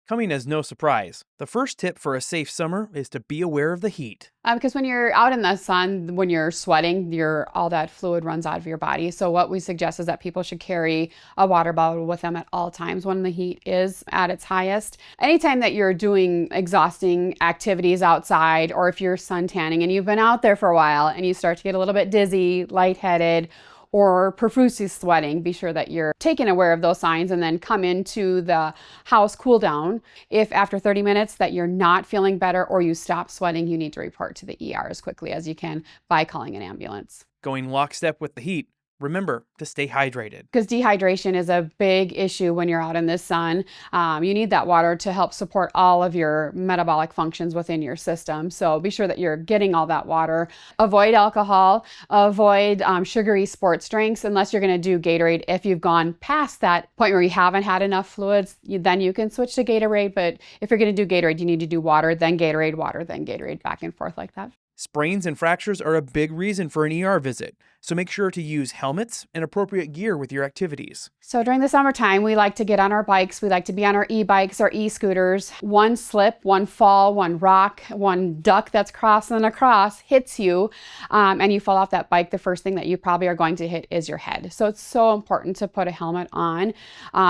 Coming as no surprise, the first tip for a safe summer is to be aware of the heat. Because when you're out in the sun, when you're sweating, all that fluid runs out of your body. So what we suggest is that people should carry a water bottle with them at all times when the heat is at its highest. Anytime that you're doing exhausting activities outside, or if you're sun tanning and you've been out there for a while and you start to get a little bit dizzy, lightheaded, or profusely sweating, be sure that you're taking aware of those signs and then come into the house cool down. If after 30 minutes that you're not feeling better or you stop sweating, you need to report to the ER as quickly as you can by calling an ambulance. Going lockstep with the heat, remember to stay hydrated. Because dehydration is a big issue when you're out in the sun. You need that water to help support all of your metabolic functions within your system. So be sure that you're getting all that water. Avoid alcohol, avoid sugary sports drinks unless you're going to do Gatorade. If you've gone past that point where you haven't had enough fluids, then you can switch to Gatorade. But if you're going to do Gatorade, you need to do water, then Gatorade, back and forth like that. Sprains and fractures are a big reason for an ER visit, so make sure to use helmets and appropriate gear with your activities. So during the summertime, we like to get on our bikes. We like to be on our e-bikes or e-scooters. One slip, one fall, one rock, one duck that's crossing across hits you, and you fall off that bike. The first thing that you probably are going to hit is your head. So it's so important to put a helmet on.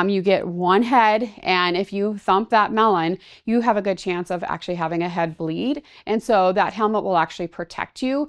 You get one head, and if you thump that melon, you have a good chance of actually having a head bleed. And so that helmet will actually protect you.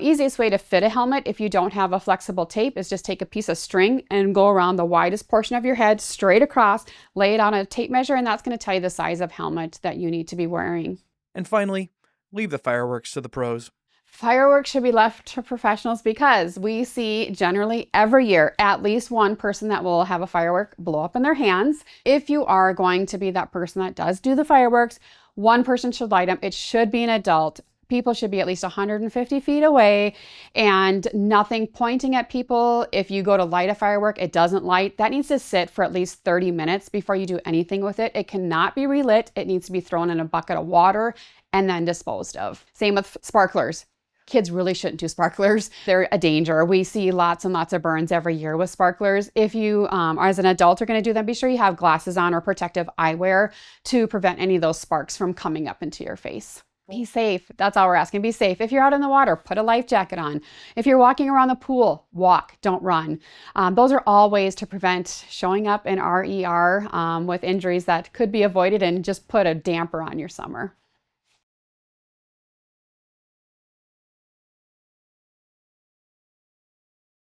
Easiest way to fit a helmet if you don't have a flexible tape is just take a piece of string and go around the widest portion of your head straight across, lay it on a tape measure, and that's going to tell you the size of helmet that you need to be wearing. And finally, leave the fireworks to the pros. Fireworks should be left to professionals because we see generally every year at least one person that will have a firework blow up in their hands. If you are going to be that person that does do the fireworks, one person should light them. It should be an adult. People should be at least 150 feet away and nothing pointing at people. If you go to light a firework, it doesn't light. That needs to sit for at least 30 minutes before you do anything with it. It cannot be relit. It needs to be thrown in a bucket of water and then disposed of. Same with sparklers. Kids really shouldn't do sparklers. They're a danger. We see lots and lots of burns every year with sparklers. If you, as an adult, are going to do them, be sure you have glasses on or protective eyewear to prevent any of those sparks from coming up into your face. Be safe. That's all we're asking. Be safe. If you're out in the water, put a life jacket on. If you're walking around the pool, walk, don't run. Those are all ways to prevent showing up in our ER with injuries that could be avoided and just put a damper on your summer.